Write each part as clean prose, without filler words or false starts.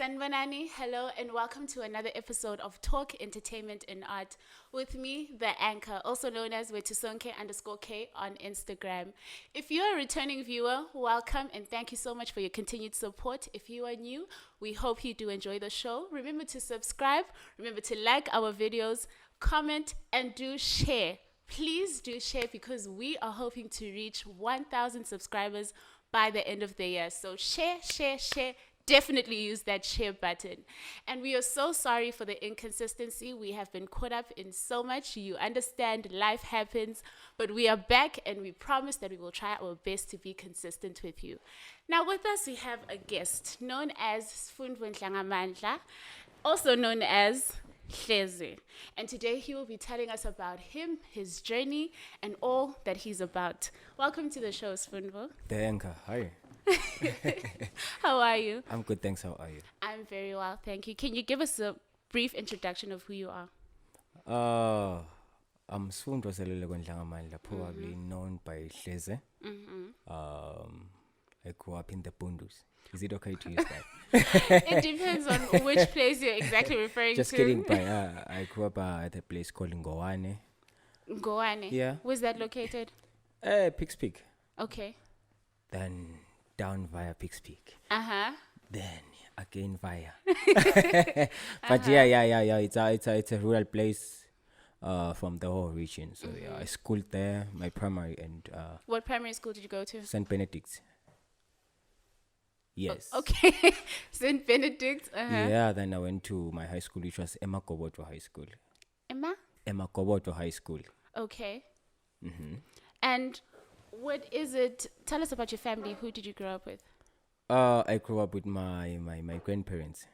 Sanbanani, hello and welcome to another episode of Talk Entertainment and Art with me, the anchor, also known as Wetusonke_K on Instagram. If you're a returning viewer, welcome and thank you so much for your continued support. If you are new, we hope you do enjoy the show. Remember to subscribe, remember to like our videos, comment and do share. Please do share because we are hoping to reach 1,000 subscribers by the end of the year. So share. Definitely use that share button. And we are so sorry for the inconsistency. We have been caught up in so much. You understand, life happens, but we are back and we promise that we will try our best to be consistent with you. Now with us, we have a guest known as Sfundvo Ndlangamandla, also known as HLEZE. And today he will be telling us about him, his journey, and all that he's about. Welcome to the show, Sfundvo. The anchor, hi. How are you? I'm good, thanks. How are you? I'm very well, thank you. Can you give us a brief introduction of who you are? I'm Sfundvo Ndlangamandla, probably known by HLEZE. I grew up in the Bundus. Is it okay to use that? It depends on which place you're exactly referring Just to. kidding, but I grew up at a place called Ngowane. Ngowane? Yeah. Where's that located? Pig's Peak. Okay. Then down via Pig's Peak. Uh-huh. Then again via. But yeah. It's a rural place from the whole region. So yeah, I schooled there, my primary and What primary school did you go to? St. Benedict's. Yes. Okay. St. Benedict's. Uh-huh. Yeah, then I went to my high school, which was Emma Koboto High School. Emma Koboto High School. Okay. And what is it? Tell us about your family. Who did you grow up with? I grew up with my grandparents,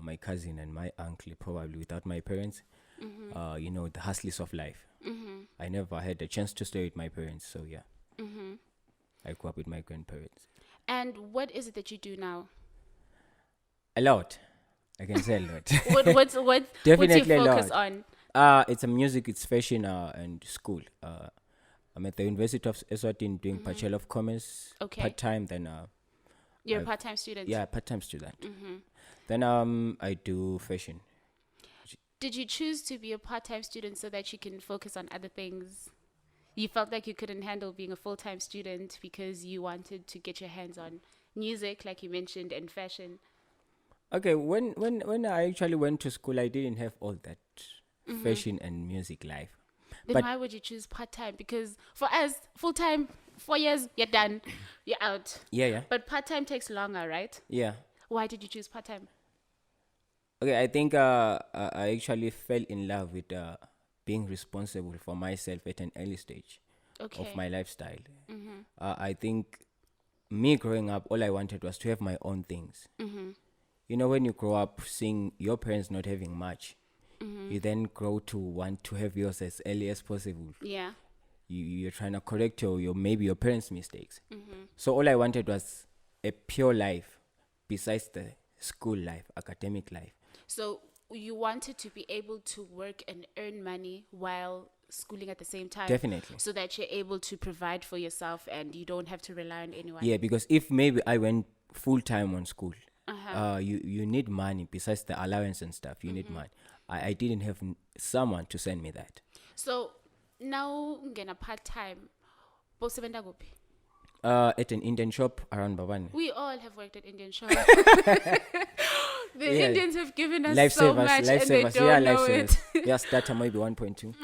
my cousin and my uncle, probably without my parents. The hustles of life. I never had a chance to stay with my parents, so yeah. I grew up with my grandparents. And what is it that you do now? A lot. I can say a lot. What's Definitely your a focus lot. on? It's a music, it's fashion and school. I'm at the University of Eswatini doing Bachelor of Commerce part-time. Then You're a part-time student? Yeah, part-time student. Then I do fashion. Did you choose to be a part-time student so that you can focus on other things? You felt like you couldn't handle being a full-time student because you wanted to get your hands on music, like you mentioned, and fashion. Okay, when I actually went to school, I didn't have all that fashion and music life. Then why would you choose part-time? Because for us, full-time, 4 years, you're done, you're out. Yeah. But part-time takes longer, right? Yeah. Why did you choose part-time? Okay, I think I actually fell in love with being responsible for myself at an early stage of my lifestyle. I think me growing up, all I wanted was to have my own things. You know, when you grow up seeing your parents not having much, you then grow to want to have yours as early as possible. Yeah. You're trying to correct maybe your parents' mistakes. So all I wanted was a pure life besides the school life, academic life. So you wanted to be able to work and earn money while schooling at the same time? Definitely. So that you're able to provide for yourself and you don't have to rely on anyone? Yeah, because if maybe I went full-time on school, you need money besides the allowance and stuff. You need money. I didn't have someone to send me that. So now ngena part-time, bosebenta kuphi? At an Indian shop around Babane. We all have worked at Indian shops. The Indians have given us so much and they don't know it. Yeah, starter maybe 1.2.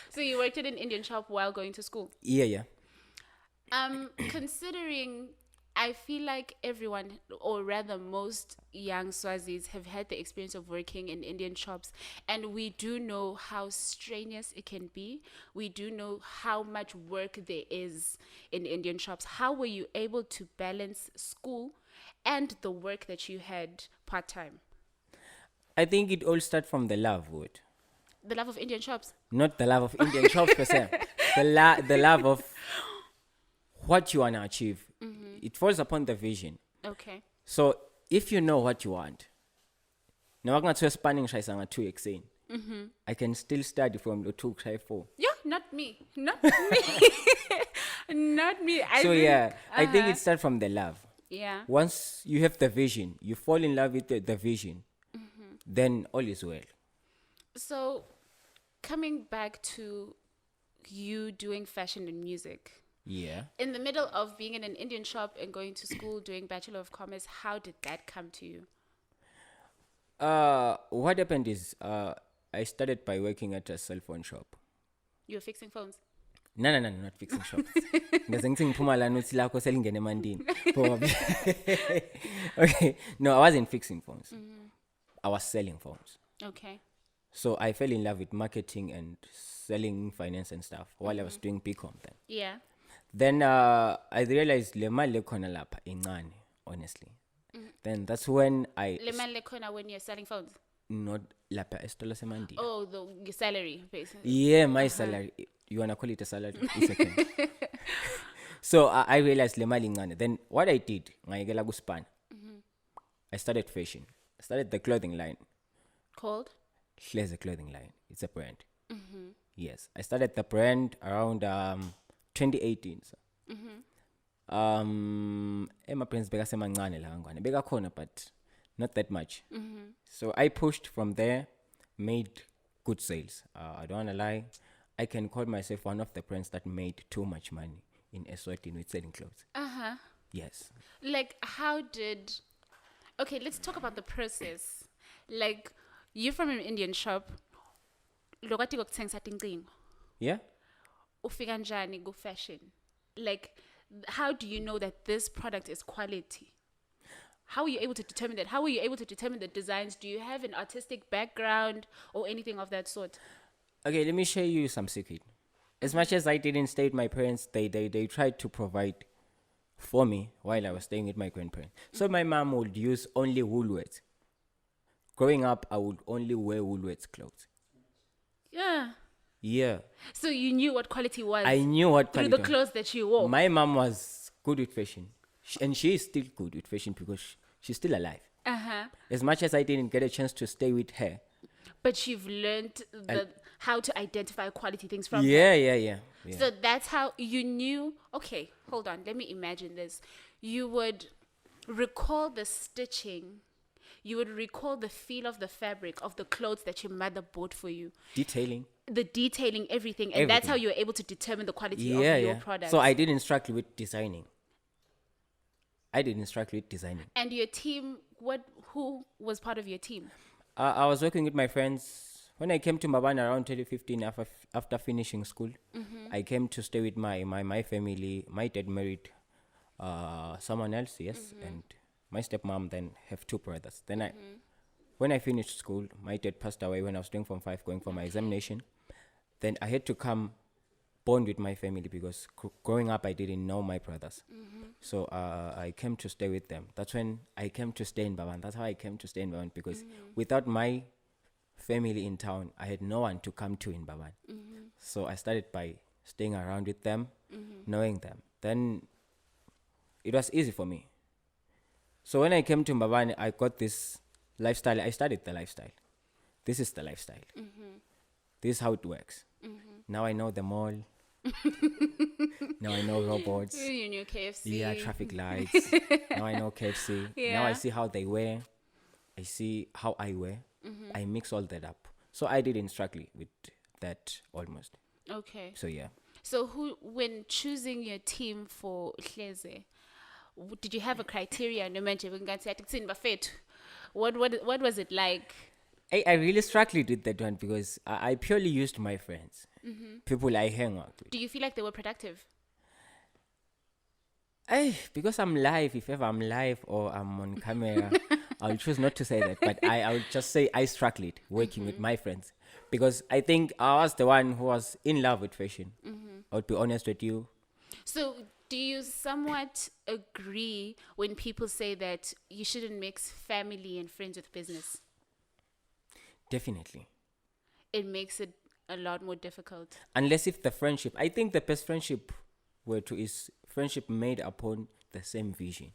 So you worked at an Indian shop while going to school? Yeah. Considering, I feel like everyone, or rather most young Swazis have had the experience of working in Indian shops, and we do know how strenuous it can be. We do know how much work there is in Indian shops. How were you able to balance school and the work that you had part-time? I think it all starts from the love, Wood. The love of Indian shops? Not the love of Indian shops per se. The love of what you want to achieve. It falls upon the vision. Okay. So if you know what you want, now I'm not spanning Shaisanga 2 exane. I can still study from the 2 try 4. Yeah, not me. Not me. I think it starts from the love. Yeah. Once you have the vision, you fall in love with the vision, then all is well. So, coming back to you doing fashion and music, Yeah. in the middle of being in an Indian shop and going to school doing Bachelor of Commerce, how did that come to you? What happened is I started by working at a cell phone shop. You were fixing phones? No, not fixing shops. Ngaze ngithi ngiphuma lana uthi lakho selingene emandini. Okay, no, I wasn't fixing phones. I was selling phones. Okay. So I fell in love with marketing and selling finance and stuff while I was doing BCom then. Yeah. Then I realized le mali lekhona lapha incane, honestly. Then that's when I Le mali lekhona when you're selling phones? not lapha esitolo semandini. Oh, your salary, basically. Yeah, my salary. You wanna call it a salary? It's okay. So I realized le mali incane. Then what I did, ngayekela kuspan. I started fashion. I started the clothing line. Called? HLEZE clothing line. It's a brand. Yes, I started the brand around 2018. So. Emma Prince beka semancane la ngwane. Beka khona but not that much. So I pushed from there, made good sales. I don't wanna lie. I can call myself one of the brands that made too much money in Eswatini with selling clothes. Yes. Like, how did... Okay, let's talk about the process. Like, you're from an Indian shop. Lokati kokuthengisa tincingo. Yeah? Ufika njani go fashion? Like, how do you know that this product is quality? How are you able to determine that? How are you able to determine the designs? Do you have an artistic background or anything of that sort? Okay, let me share you some secret. As much as I didn't stay with my parents, they tried to provide for me while I was staying with my grandparents. So my mom would use only Woolworths. Growing up, I would only wear Woolworths clothes. Yeah. Yeah. So you knew what quality was. I knew what through quality the clothes that you wore. My mom was good with fashion. And she is still good with fashion because she's still alive. As much as I didn't get a chance to stay with her. But you've learned how to identify quality things from her. Yeah. So that's how you knew. Okay, hold on. Let me imagine this. You would recall the stitching. You would recall the feel of the fabric of the clothes that your mother bought for you. Detailing. The detailing, everything. And that's how you were able to determine the quality of your product. So I didn't struggle with designing. And your team, who was part of your team? I was working with my friends. When I came to Mabana around 2015 after finishing school, I came to stay with my family. My dad married someone else, yes, and my stepmom then have two brothers. Then when I finished school, my dad passed away when I was doing Form 5, going for my examination. Then I had to come bond with my family because growing up I didn't know my brothers. So I came to stay with them. That's when I came to stay in Baban. That's how I came to stay in Baban because without my family in town, I had no one to come to in Baban. So I started by staying around with them, knowing them. Then it was easy for me. So when I came to Mbabane, I got this lifestyle. I studied the lifestyle. This is the lifestyle. This is how it works. Now I know the mall. Now I know robots. You knew KFC. Yeah, traffic lights. Now I know KFC. Yeah. Now I see how they wear. I see how I wear. I mix all that up. So I didn't struggle with that almost. Okay. So yeah. So when choosing your team for HLEZE, did you have a criteria? What was it like? I really struggled with that one because I purely used my friends, people I hang out with. Do you feel like they were productive? Because I'm live, if ever I'm live or I'm on camera, I'll choose not to say that. But I would just say I struggled working with my friends because I think I was the one who was in love with fashion. I would be honest with you. So do you somewhat agree when people say that you shouldn't mix family and friends with business? Definitely. It makes it a lot more difficult. Unless if the friendship, I think the best friendship is friendship made upon the same vision.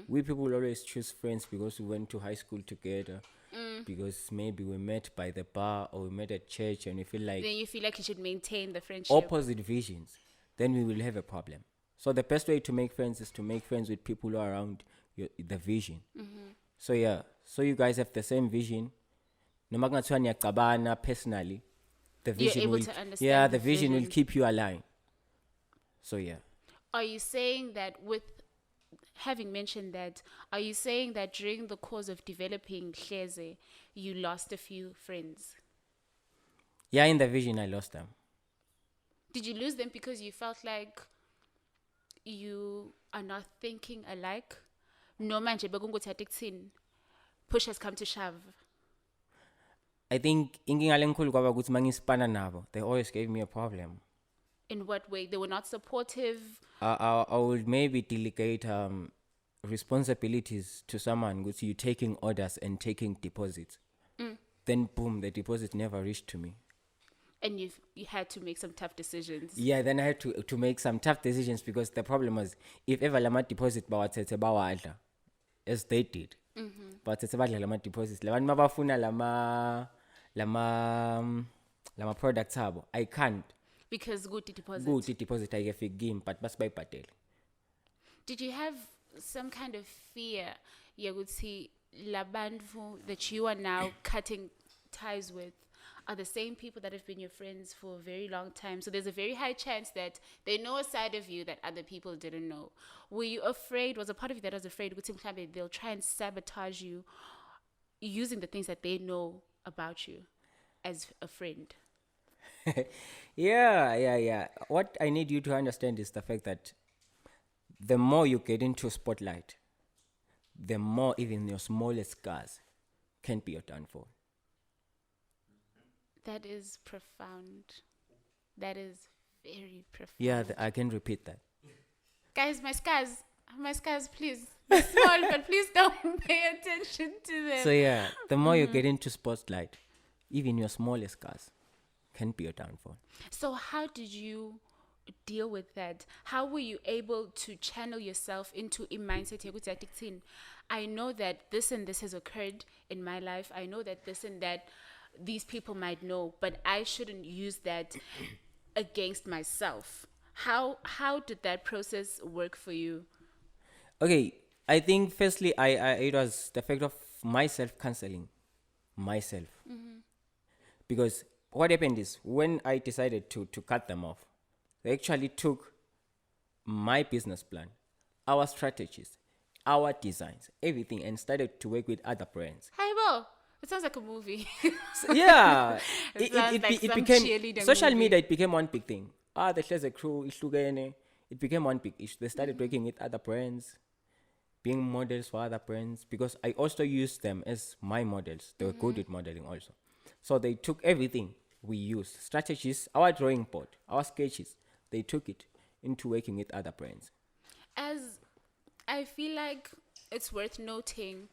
We people always choose friends because we went to high school together, because maybe we met by the bar or we met at church and we feel like... Then you feel like you should maintain the friendship. Opposite visions, then we will have a problem. So the best way to make friends is to make friends with people who are around the vision. So yeah, so you guys have the same vision. Noma kungathiwa niyacabana personally, the You're vision able will, to understand yeah, the the vision will vision. keep you aligned. So yeah. Are you saying that with having mentioned that, are you saying that during the course of developing HLEZE, you lost a few friends? Yeah, in the vision I lost them. Did you lose them because you felt like you are not thinking alike? No manje bekunguthatha ekuthini push has come to shove. I think inkinga lenkulu kwaba ukuthi mangispana nabo, they always gave me a problem. In what way? They were not supportive. I would maybe delegate responsibilities to someone. Because you taking orders and taking deposits. Then boom, the deposit never reached to me. And you had to make some tough decisions. Yeah, then I had to make some tough decisions because the problem was if ever lama deposit bawathethe bawadla, as they did. Bawathethe badla lama deposits. Labantu mabafuna lama products abo, I can't. Because good deposit. Good deposit I get game, but basibhayibhadele. Did you have some kind of fear, Yaguti, labantu that you are now cutting ties with are the same people that have been your friends for a very long time? So there's a very high chance that they know a side of you that other people didn't know. Were you afraid? Was a part of you that was afraid? They'll try and sabotage you using the things that they know about you as a friend. Yeah. What I need you to understand is the fact that the more you get into spotlight, the more even your smallest scars can be your downfall. That is profound. That is very profound. Yeah, I can repeat that. Guys, my scars, please. They're small, but please don't pay attention to them. So yeah, the more you get into spotlight, even your smallest scars can be your downfall. So how did you deal with that? How were you able to channel yourself into a mindset? I know that this and this has occurred in my life. I know that this and that these people might know, but I shouldn't use that against myself. How did that process work for you? Okay, I think firstly, it was the fact of myself canceling myself. Because what happened is when I decided to cut them off, they actually took my business plan, our strategies, our designs, everything, and started to work with other brands. Hey, Bo, it sounds like a movie. So, yeah, it became social media. It became one big thing. The HLEZE crew, it became one big issue. They started working with other brands, being models for other brands, because I also used them as my models. They were good with modeling also. So they took everything we used, strategies, our drawing board, our sketches, they took it into working with other brands. As I feel like it's worth noting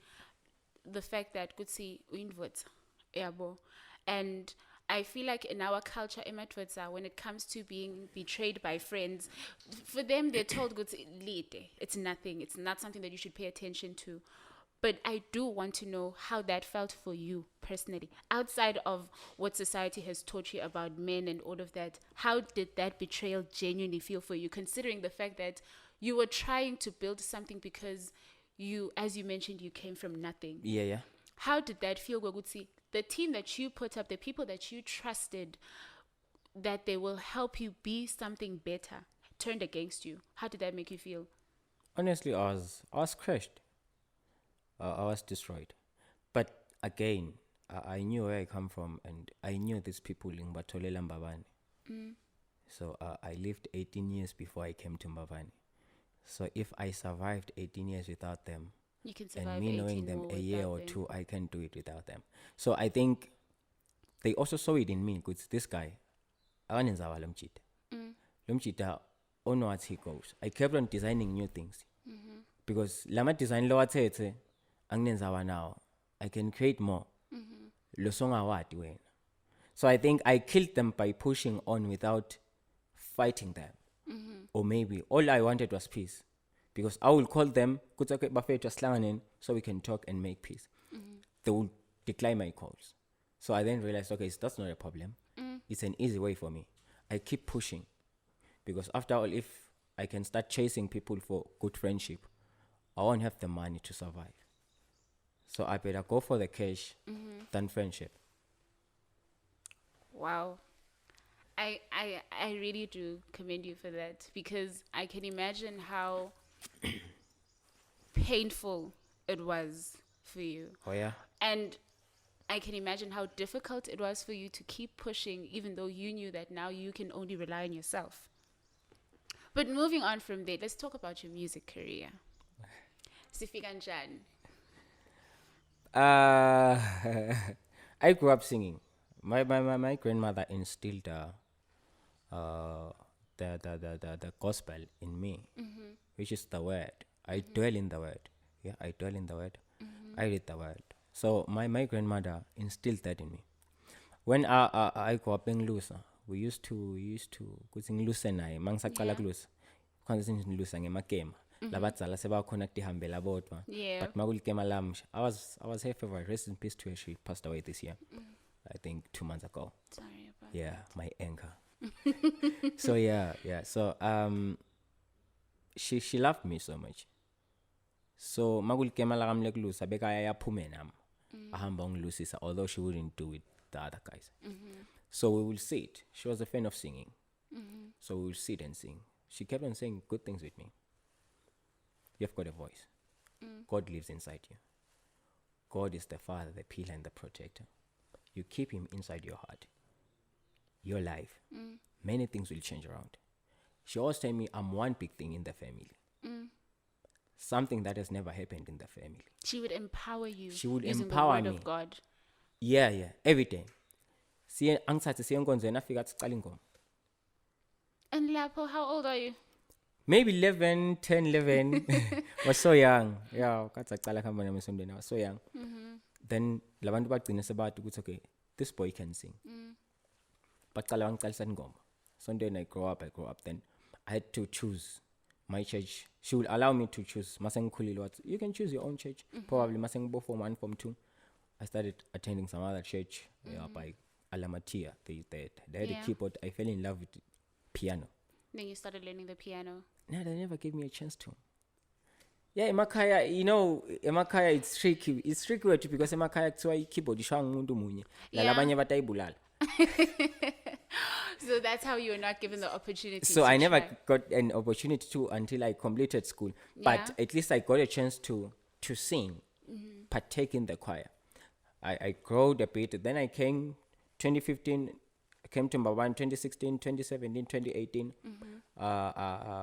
the fact that Kutsi Windwoods, Yabo, and I feel like in our culture, when it comes to being betrayed by friends, for them they're told it's nothing. It's not something that you should pay attention to. But I do want to know how that felt for you personally, outside of what society has taught you about men and all of that. How did that betrayal genuinely feel for you, considering the fact that you were trying to build something because you, as you mentioned, you came from nothing? Yeah. How did that feel, Gwagutsi? The team that you put up, the people that you trusted, that they will help you be something better, turned against you. How did that make you feel? Honestly, I was crushed. I was destroyed. But again, I knew where I come from, and I knew these people in Batolela Mbabane. So I lived 18 years before I came to Mbabane. So if I survived 18 years without them, you can survive, and me knowing them a year or them. two, I can do it without them. So I think they also saw it in me, because this guy, akanenzawa lomchita, on what he goes. I kept on designing new things. Because lama design lo athethe anginenzawa now, I can create more. Lo songa wati wena. So I think I killed them by pushing on without fighting them. Or maybe all I wanted was peace. Because I will call them, so we can talk and make peace. They will decline my calls. So I then realized, okay, that's not a problem. It's an easy way for me. I keep pushing. Because after all, if I can start chasing people for good friendship, I won't have the money to survive. So I better go for the cash than friendship. Wow. I really do commend you for that, because I can imagine how painful it was for you. Oh yeah? And I can imagine how difficult it was for you to keep pushing, even though you knew that now you can only rely on yourself. But moving on from there, let's talk about your music career. Sifika njani? I grew up singing. My grandmother instilled the gospel in me, which is the word. I dwell in the word. Yeah, I dwell in the word. I read the word. So my grandmother instilled that in me. When I grew up in Lusa, we used to kuthi ngiluse naye mangisaqala kulusa khona singiluse ngemakema labadzala sebakhona kutihambela bodwa. Yeah. But makulikema lam, I was her favorite. Rest in peace to her. She passed away this year. I think 2 months ago. Sorry about Yeah, my anchor. So yeah. So she loved me so much. So makulikema la kamle kulusa bekaya yaphume nami. Ahamba ngilusisa, although she wouldn't do it the other guys. So we will sit. She was a fan of singing. So we will sit and sing. She kept on saying good things with me. You've got a voice. God lives inside you. God is the Father, the pillar, and the protector. You keep him inside your heart, your life. Many things will change around. She always tell me I'm one big thing in the family. Something that has never happened in the family. She would empower you. She would using empower the word me. of God. Yeah, every day. Angithathe siye enkonzweni afika athi cala ingoma. And Lapo, how old are you? Maybe 11, 10, 11. Was so young. Yeah, kathi acala khamba nami esondweni. I was so young. Then labantu bagcina sebathi ukuthi okay, this boy can sing. Baqala bangicalisa ingoma. Sondweni I grow up. Then I had to choose my church. She would allow me to choose. Masengikhulile wathi, you can choose your own church. Probably masengibo form 1, form 2. I started attending some other church by Alamatia. They had a keyboard. I fell in love with piano. Then you started learning the piano. No, they never gave me a chance to. Yeah, emakaya, emakaya it's tricky. It's tricky because emakaya kuthiwa keyboard ishaya ngumuntu munye. Labanye batayibulala. So that's how you were not given the opportunity. So I never got an opportunity to until I completed school. But at least I got a chance to sing, partake in the choir. I growed a bit. Then I came 2015, I came to Mbawan 2016, 2017, 2018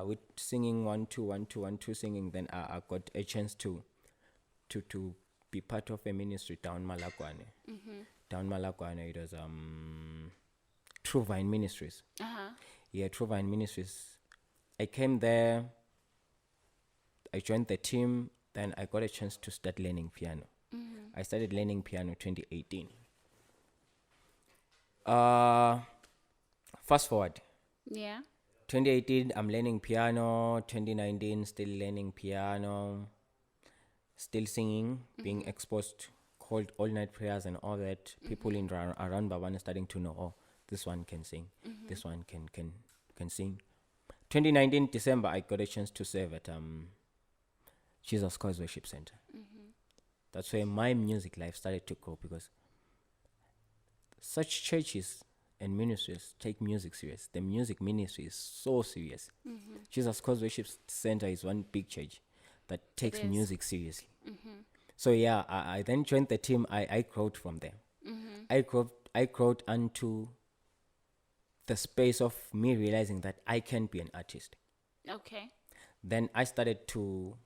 with singing 1 2 singing. Then I got a chance to be part of a ministry down Malakwane. Down Malakwane, it was True Vine Ministries. Yeah, True Vine Ministries. I came there, I joined the team, then I got a chance to start learning piano. I started learning piano 2018. Fast forward. Yeah. 2018, I'm learning piano. 2019, still learning piano. Still singing, being exposed, called all night prayers and all that. People in around Baban are starting to know, oh, this one can sing. This one can sing. 2019 December, I got a chance to serve at Jesus Christ Worship Center. That's where my music life started to grow, because such churches and ministries take music serious. The music ministry is so serious. Jesus Christ Worship Center is one big church that takes music seriously. So yeah, I then joined the team. I grew from there. I grew onto the space of me realizing that I can be an artist. Okay. Then I started to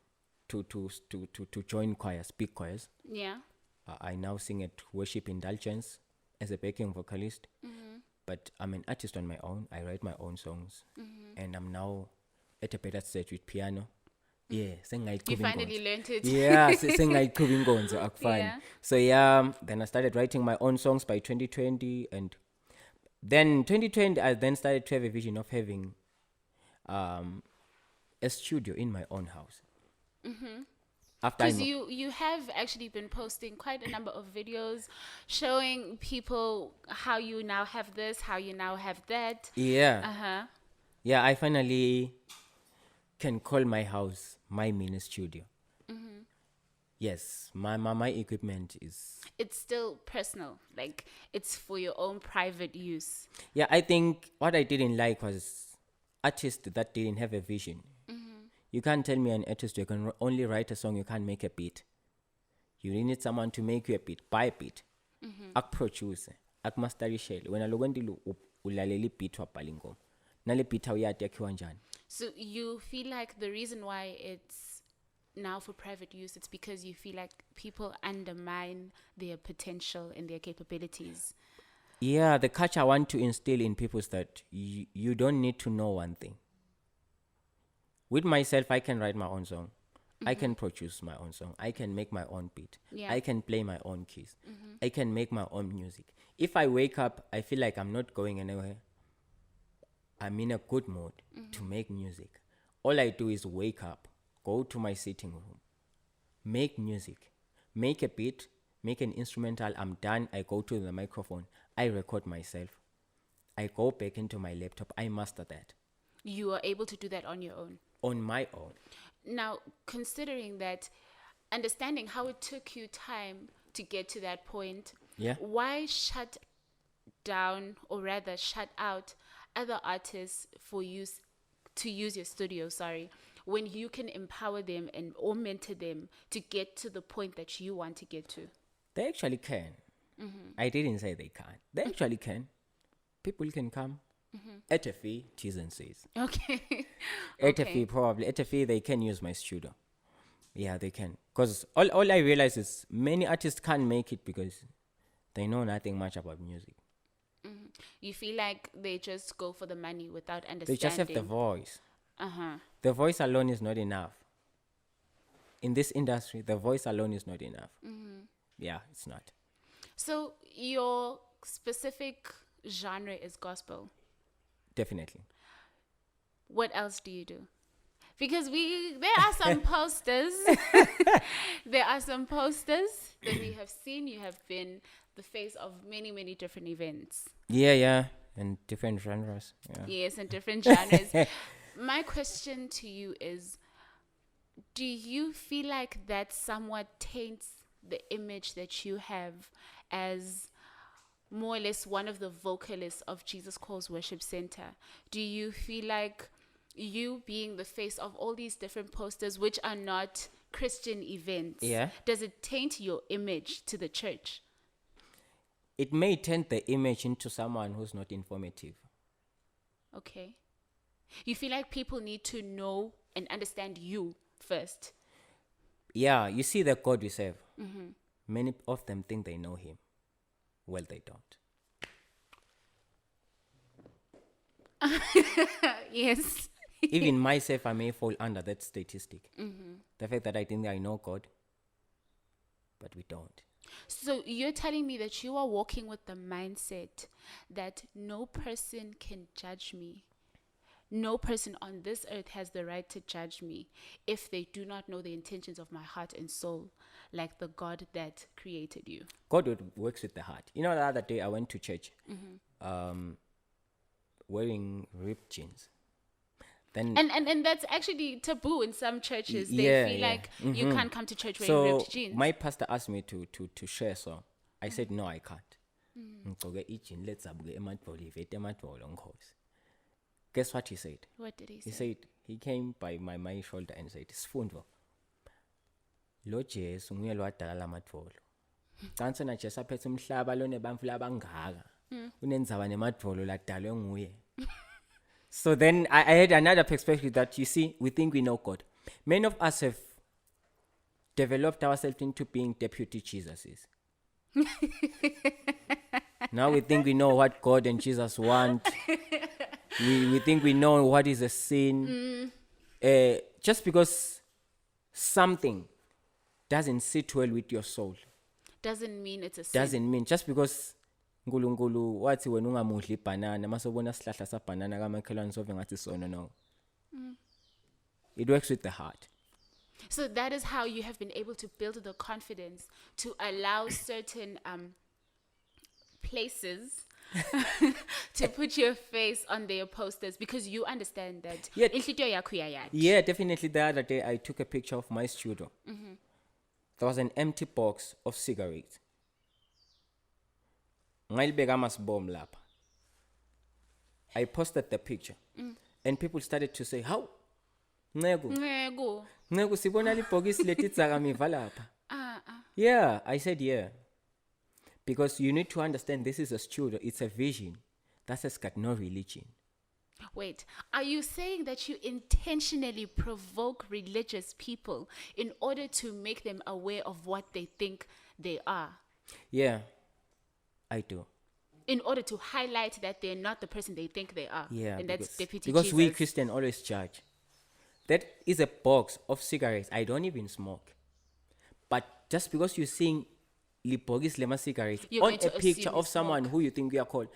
join choirs, big choirs. Yeah. I now sing at Worship Indulgence as a backing vocalist. But I'm an artist on my own. I write my own songs. And I'm now at a better stage with piano. Yeah, you finally learned it. Yeah, yeah. So yeah, then I started writing my own songs by 2020, and then 2020 I then started to have a vision of having a studio in my own house. Because you have actually been posting quite a number of videos showing people how you now have this, how you now have that. Yeah. Yeah, I finally can call my house my mini studio. Yes, my equipment is... It's still personal. Like, it's for your own private use. Yeah, I think what I didn't like was artists that didn't have a vision. You can't tell me an artist you can only write a song, you can't make a beat. You need someone to make you a beat, buy a beat. Ak-produce, ak-masterishele. Wena lokwendile ulalela beat wabhala ingoma. Nale beat awuyati yakhiwa njani. So you feel like the reason why it's now for private use, it's because you feel like people undermine their potential and their capabilities. Yeah, the culture I want to instill in people is that you don't need to know one thing. With myself, I can write my own song. I can produce my own song. I can make my own beat. Yeah. I can play my own keys. I can make my own music. If I wake up, I feel like I'm not going anywhere. I'm in a good mood to make music. All I do is wake up, go to my sitting room, make music, make a beat, make an instrumental. I'm done. I go to the microphone. I record myself. I go back into my laptop. I master that. You are able to do that on your own. On my own. Now, considering that, understanding how it took you time to get to that point, Yeah. why shut down, or rather shut out, other artists for use to use your studio, when you can empower them and or mentor them to get to the point that you want to get to? They actually can. I didn't say they can't. They actually can. People can come at a fee, T's and C's. Okay. At a fee, probably. At a fee, they can use my studio. Yeah, they can. Because all I realize is many artists can't make it because they know nothing much about music. You feel like they just go for the money without understanding. They just have the voice. Uh-huh. The voice alone is not enough. In this industry, the voice alone is not enough. Yeah, it's not. So your specific genre is gospel. Definitely. What else do you do? Because there are some posters. There are some posters that we have seen. You have been the face of many, many different events. Yeah. And different genres. Yeah. Yes, and different genres. My question to you is, do you feel like that somewhat taints the image that you have as more or less one of the vocalists of Jesus Calls Worship Center? Do you feel like you being the face of all these different posters, which are not Christian events, does it taint your image to the church? It may taint the image into someone who's not informative. Okay. You feel like people need to know and understand you first? Yeah, you see the God we serve. Many of them think they know him. Well, they don't. Yes. Even myself, I may fall under that statistic. The fact that I think I know God, but we don't. So you're telling me that you are walking with the mindset that no person can judge me. No person on this earth has the right to judge me if they do not know the intentions of my heart and soul, like the God that created you. God works with the heart. You know, the other day I went to church wearing ripped jeans. Then and that's actually taboo in some churches. They feel like you can't come to church wearing ripped jeans. My pastor asked me to share a song. I said, no, I can't. Guess what he said? What did he say? He said, he came by my shoulder and said, Sfundvo, lo Jesu nguye lo wadala lamadvolo. Kanti na Jesu aphethe umhlaba lo nebantfu labangaka. Unendzaba nemadvolo ladalwe nguye. So then I had another perspective that, you see, we think we know God. Many of us have developed ourselves into being deputy Jesuses. Now we think we know what God and Jesus want. We think we know what is a sin. Just because something doesn't sit well with your soul. Doesn't mean it's a sin. Doesn't mean. Just because Nkulunkulu wathi wena ungamudli ibanana masobona sihlahla sabanana kamakhelwane sove ngathi sona, no. It works with the heart. So that is how you have been able to build the confidence to allow certain places to put your face on their posters because you understand that. Yeah. Inhlitiyo yakho iyayatha. Yeah, definitely. The other day, I took a picture of my studio. There was an empty box of cigarettes. Ngayibeka amasibom lapha. I posted the picture. And people started to say, how? Ncegu, Ncegu. Ncegu, sibona libhokisi letidzakamiva lapha. Yeah, I said yeah. Because you need to understand this is a studio, it's a vision. That has got no religion. Wait, are you saying that you intentionally provoke religious people in order to make them aware of what they think they are? Yeah, I do. In order to highlight that they're not the person they think they are. Yeah, and that's Deputy because Jesus. we Christian always judge. That is a box of cigarettes. I don't even smoke. But just because you're seeing libogis lema cigarettes You're on going a to picture assume of you someone smoke. who you think we are called,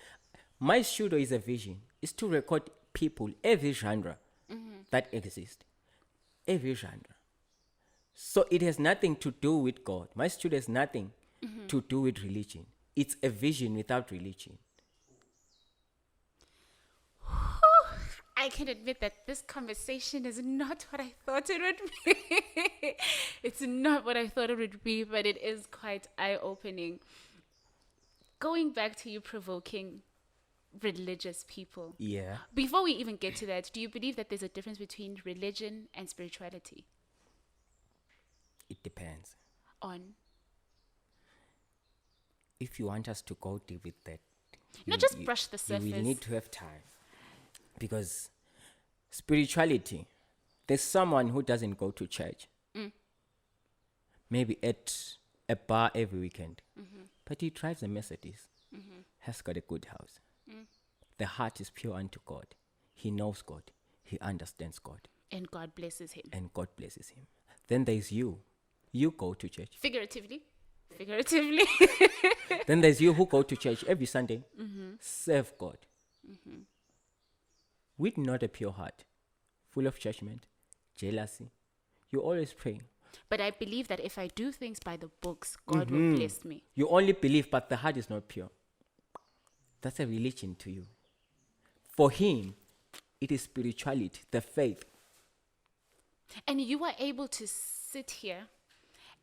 my studio is a vision. It's to record people, every genre that exists. Every genre. So it has nothing to do with God. My studio has nothing to do with religion. It's a vision without religion. I can admit that this conversation is not what I thought it would be. It's not what I thought it would be, but it is quite eye-opening. Going back to you provoking religious people. Yeah. Before we even get to that, do you believe that there's a difference between religion and spirituality? It depends. On? If you want us to go deep with that, Not just brush the you will surface. need to have time. Because spirituality, there's someone who doesn't go to church. Maybe at a bar every weekend. But he drives a Mercedes. Has got a good house. The heart is pure unto God. He knows God. He understands God. And God blesses him. And God blesses him. Then there's you. You go to church. Figuratively. Figuratively. Then there's you who go to church every Sunday. Serve God. With not a pure heart. Full of judgment. Jealousy. You always pray. But I believe that if I do things by the books, God will bless me. You only believe, but the heart is not pure. That's a religion to you. For him, it is spirituality, the faith. And you are able to sit here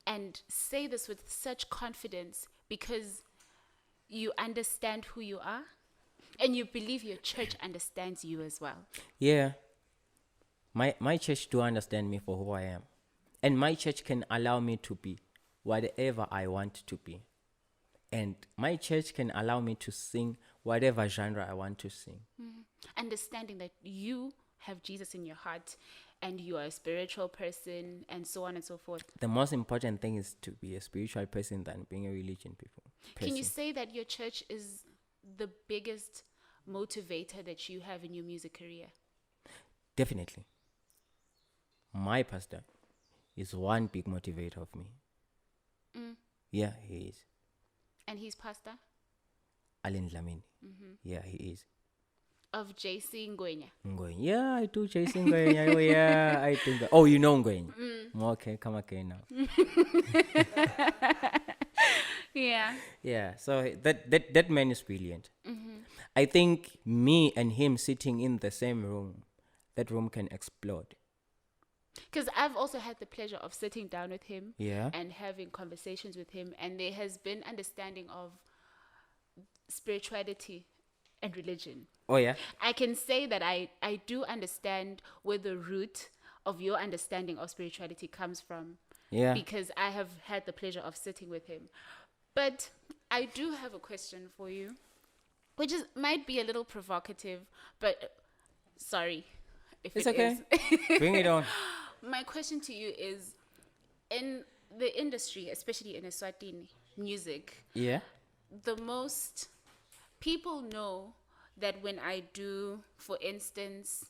and say this with such confidence because you understand who you are and you believe your church understands you as well. Yeah. My church do understand me for who I am. And my church can allow me to be whatever I want to be. And my church can allow me to sing whatever genre I want to sing. Understanding that you have Jesus in your heart and you are a spiritual person and so on and so forth. The most important thing is to be a spiritual person than being a religion person. Can you say that your church is the biggest motivator that you have in your music career? Definitely. My pastor is one big motivator of me. Yeah, he is. And he's pastor? Alan Dlamini. Yeah, he is. Of JC Ngwenya. Ngwenya. Yeah, I do JC Ngwenya. Oh, yeah, I think that. Oh, you know Ngwenya. Okay, come again now. Yeah. Yeah, so that man is brilliant. I think me and him sitting in the same room, that room can explode. Because I've also had the pleasure of sitting down with him Yeah. and having conversations with him, and there has been understanding of spirituality and religion. Oh, yeah? I can say that I do understand where the root of your understanding of spirituality comes from. Yeah. Because I have had the pleasure of sitting with him. But I do have a question for you, which might be a little provocative, but sorry if It's it okay. is. Bring it on. My question to you is, in the industry, especially in Eswatini music, Yeah? the most people know that when I do, for instance,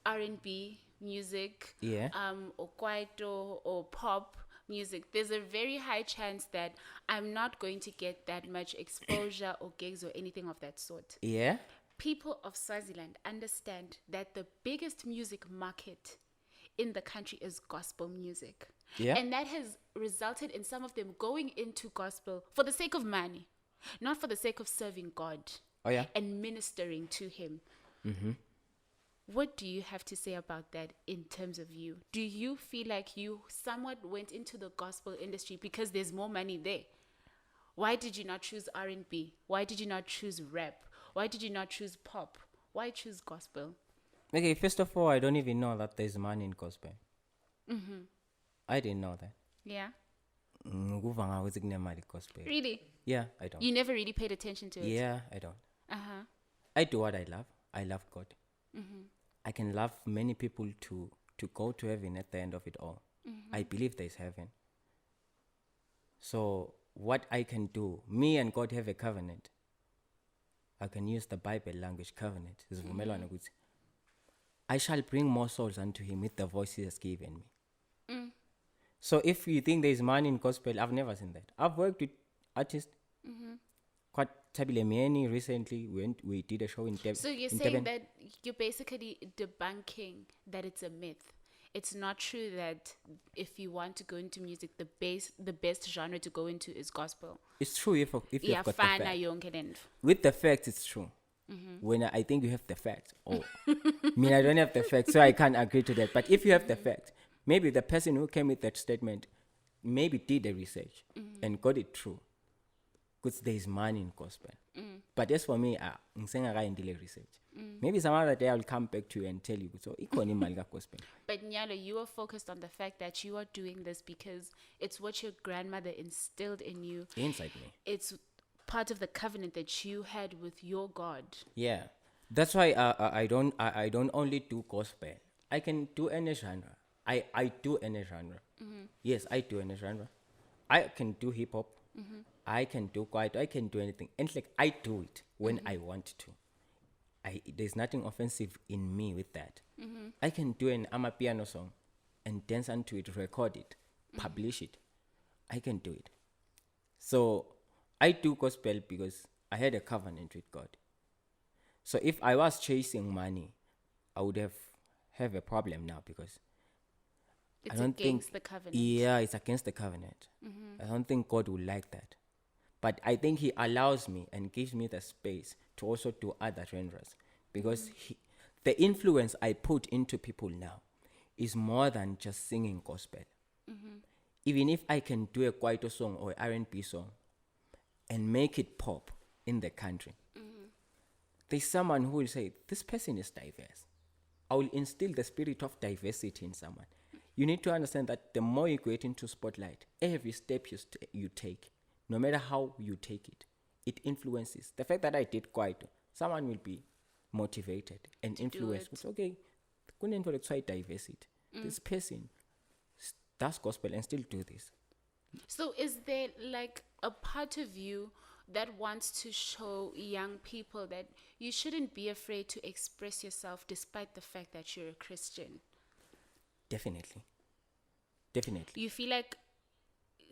R&B music, Yeah. or kwaito or pop music, there's a very high chance that I'm not going to get that much exposure or gigs or anything of that sort. Yeah? People of Swaziland understand that the biggest music market in the country is gospel music. Yeah. And that has resulted in some of them going into gospel for the sake of money, not for the sake of serving God. Oh, yeah? and ministering to him. What do you have to say about that in terms of you? Do you feel like you somewhat went into the gospel industry because there's more money there? Why did you not choose R&B? Why did you not choose rap? Why did you not choose pop? Why choose gospel? Okay, first of all, I don't even know that there's money in gospel. I didn't know that. Yeah. Nguvanga ukuthi kunemali gospel. Really? Yeah, I don't. You never really paid attention to it? Yeah, I don't. Uh-huh. I do what I love. I love God. I can love many people to go to heaven at the end of it all. I believe there's heaven. So what I can do, me and God have a covenant. I can use the Bible language covenant. I shall bring more souls unto him with the voice he has given me. So if you think there's money in gospel, I've never seen that. I've worked with artists. Quite Tabile Mieni recently we did a show in Durban. So you're saying that you're basically debunking that it's a myth. It's not true that if you want to go into music, the best genre to go into is gospel. It's true if you've got the fact. With the facts, it's true. When I think you have the facts. Oh, I mean, I don't have the facts, so I can't agree to that. But if you have the facts, maybe the person who came with that statement maybe did the research and got it true. Because there is money in gospel. But as for me, I'm saying I didn't do research. Maybe some other day I'll come back to you and tell you. So, gospel. But Nyalo, you are focused on the fact that you are doing this because it's what your grandmother instilled in you. Inside me. It's part of the covenant that you had with your God. Yeah. That's why I don't only do gospel. I can do any genre. I do any genre. Yes, I do any genre. I can do hip hop. I can do quiet. I can do anything. And like I do it when I want to. There's nothing offensive in me with that. I can do an amapiano song and dance onto it, record it, publish it. I can do it. So I do gospel because I had a covenant with God. So if I was chasing money, I would have a problem now because it's against the covenant. Yeah, it's against the covenant. I don't think God will like that. But I think he allows me and gives me the space to also do other genres because the influence I put into people now is more than just singing gospel. Even if I can do a kwaito song or R&B song and make it pop in the country, there's someone who will say, this person is diverse. I will instill the spirit of diversity in someone. You need to understand that the more you get into spotlight, every step you take, no matter how you take it, it influences. The fact that I did kwaito, someone will be motivated and influenced. It's okay. Diversity. This person does gospel and still do this. So is there like a part of you that wants to show young people that you shouldn't be afraid to express yourself despite the fact that you're a Christian? Definitely. You feel like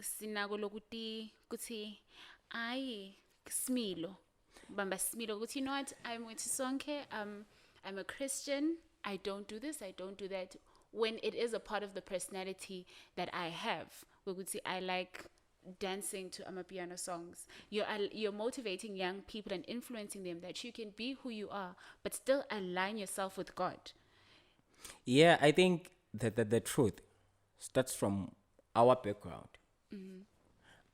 sinago lokuti kuti ayi smilo bamba smilo kuti, you know what, I'm with Sonke, I'm a Christian, I don't do this, I don't do that, when it is a part of the personality that I have. We would say I like dancing to amapiano songs. You're motivating young people and influencing them that you can be who you are but still align yourself with God. Yeah, I think that the truth starts from our background.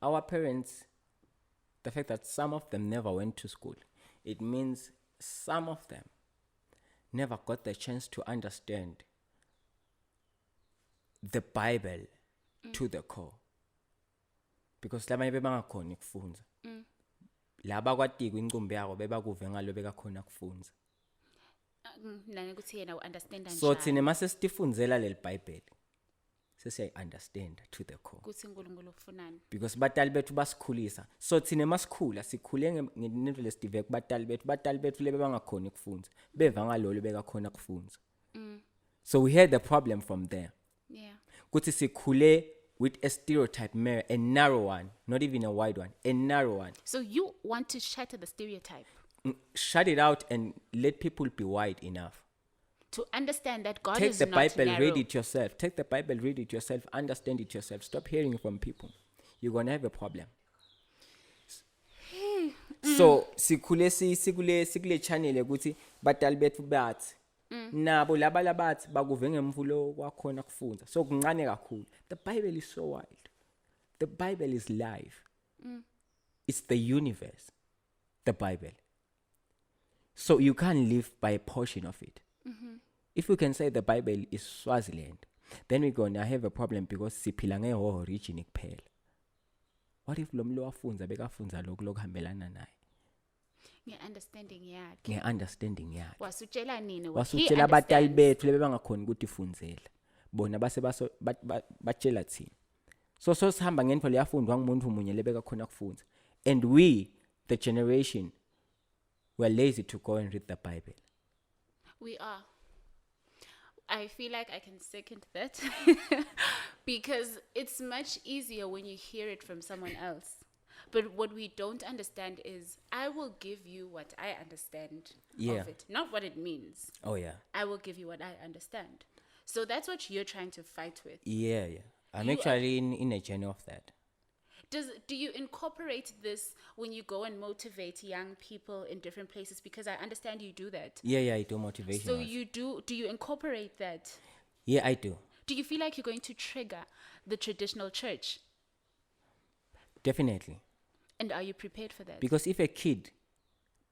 Our parents, the fact that some of them never went to school, it means some of them never got the chance to understand the Bible to the core. Because labanye bebangakhona ukufunza. Laba kwatiko incumbi yabo bebakuve ngalo bekakhona ukufunza. Nani ukuthi yena u-understand njani. So thina mase sifundzela leli Bible sesiya understand to the core. Kuthi uNkulunkulu ufunani. Because batali bethu basikhulisa. So thina masikhula sikhule ngeninto lesiveke batali bethu lebe bangakhona ukufunza. Beva ngalolo bekakhona ukufunza. So we had the problem from there. Yeah. Kuthi sikhule with a stereotype, a narrow one, not even a wide one, a narrow one. So you want to shatter the stereotype? Shut it out and let people be wide enough. To understand that God Take is the not Bible, narrow. read it yourself. Take the Bible, read it yourself, understand it yourself. Stop hearing from people. You're going to have a problem. So sikhule sikule channel ukuthi badali bethu bathi nabo laba labathi bakuve ngemvulo kwakhona kufunza. So kuncane kakhulu. The Bible is so wide. The Bible is life. It's the universe. The Bible. So you can't live by a portion of it. If we can say the Bible is Swaziland, then we're gonna have a problem because siphila ngeho region kuphela. What if lo mlo wafunza bekafunza lokho lokuhambelana naye? Nge-understanding yakhe. Wasutshela nini? Wasutshela abatali bethu lebe bangakhona ukuthi ifundzela. Bona base batshela thina. So sihamba ngendlela yafundwa ngumuntu munye lebeka khona kufunza. And we, the generation, were lazy to go and read the Bible. We are. I feel like I can second that because it's much easier when you hear it from someone else. But what we don't understand is I will give you what I understand of it, not what it means. Oh, yeah. I will give you what I understand. So that's what you're trying to fight with. Yeah. I'm actually in a journey of that. Do you incorporate this when you go and motivate young people in different places? Because I understand you do that. Yeah, I do motivation. So do you incorporate that? Yeah, I do. Do you feel like you're going to trigger the traditional church? Definitely. And are you prepared for that? Because if a kid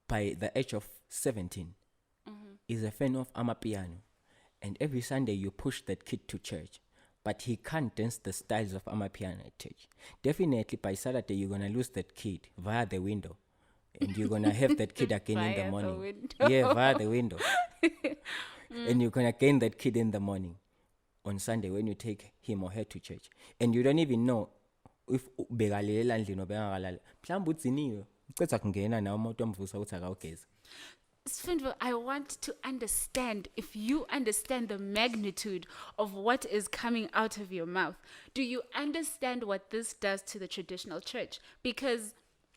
by the age of 17 is a fan of Amapiano, and every Sunday you push that kid to church, but he can't dance the styles of Amapiano at church, definitely by Saturday you're going to lose that kid via the window. And you're going to have that kid again in the morning. Via the window. And you're going to gain that kid in the morning on Sunday when you take him or her to church. And you don't even know if bekalelela ndlini obengakalala. Mhlawumbe udziniwe. Ucetha kungena nawo umuntu omvusa uthi akawugeza. Sfundvo, I want to understand if you understand the magnitude of what is coming out of your mouth. Do you understand what this does to the traditional church? Because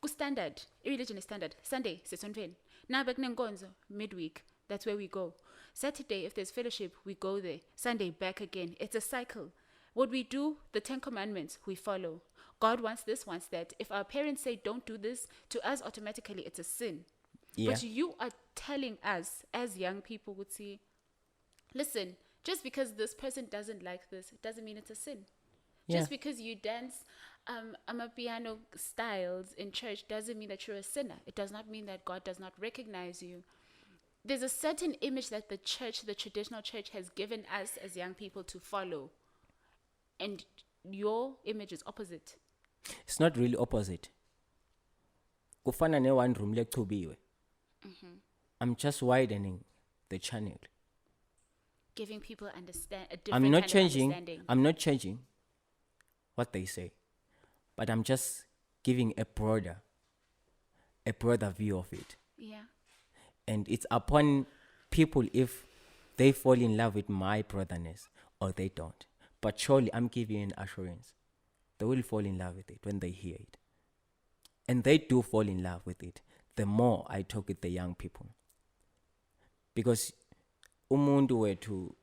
standard, religion is standard. Sunday, sesonweni. Now back nenkonzo, midweek, that's where we go. Saturday, if there's fellowship, we go there. Sunday, back again. It's a cycle. What we do, the 10 Commandments, we follow. God wants this, wants that. If our parents say don't do this, to us automatically it's a sin. Yeah. But you are telling us, as young people would say, listen, just because this person doesn't like this, it doesn't mean it's a sin. Yeah. Just because you dance Amapiano styles in church doesn't mean that you're a sinner. It does not mean that God does not recognize you. There's a certain image that the church, the traditional church, has given us as young people to follow. And your image is opposite. It's not really opposite. Kufana ne one room lekubiwe. I'm just widening the channel. Giving people a different kind of understanding. I'm not changing what they say. But I'm just giving a broader view of it. Yeah. And it's upon people if they fall in love with my brotherness or they don't. But surely I'm giving an assurance. They will fall in love with it when they hear it. And they do fall in love with it the more I talk with the young people. Because umuntu wethu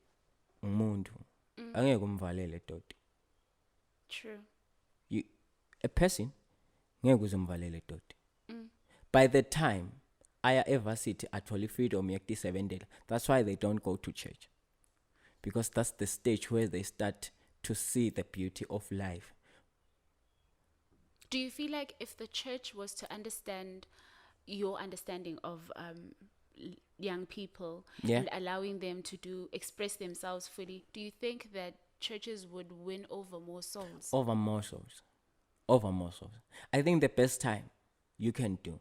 umuntu angeke umvalele doti. True. A person ngeke uzumvalele doti. By the time aya evarsity athola freedom yokutisebenzela, that's why they don't go to church. Because that's the stage where they start to see the beauty of life. Do you feel like if the church was to understand your understanding of young people and allowing them to express themselves fully, do you think that churches would win over more souls? Over more souls. I think the best time you can do.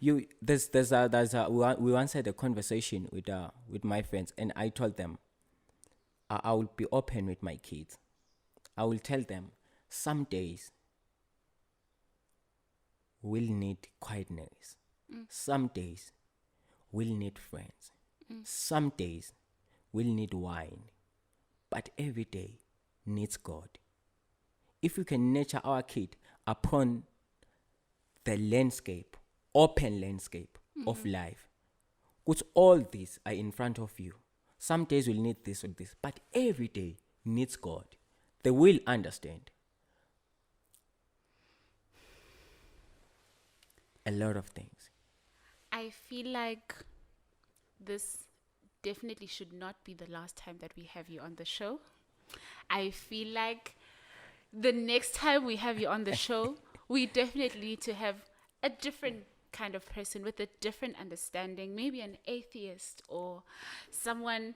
We once had a conversation with my friends, and I told them I will be open with my kids. I will tell them some days we'll need quietness. Some days we'll need friends. Some days we'll need wine. But every day needs God. If we can nurture our kid upon the landscape, open landscape of life, which all these are in front of you. Some days we'll need this or this, but every day needs God. They will understand a lot of things. I feel like this definitely should not be the last time that we have you on the show. I feel like the next time we have you on the show, we definitely need to have a different kind of person with a different understanding, maybe an atheist or someone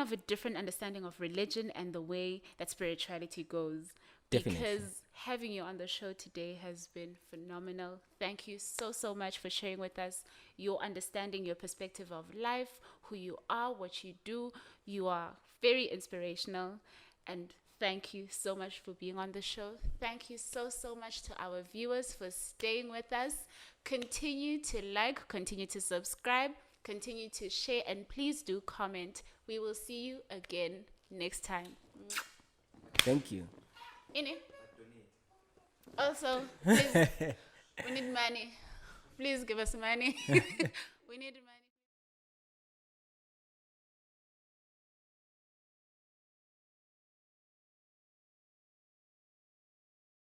of a different understanding of religion and the way that spirituality goes. Definitely. Because having you on the show today has been phenomenal. Thank you so much for sharing with us your understanding, your perspective of life, who you are, what you do. You are very inspirational, and thank you so much for being on the show. Thank you so much to our viewers for staying with us. Continue to like, continue to subscribe, continue to share, and please do comment. We will see you again next time. Thank you. Also, please, we need money. Please give us money. We need money.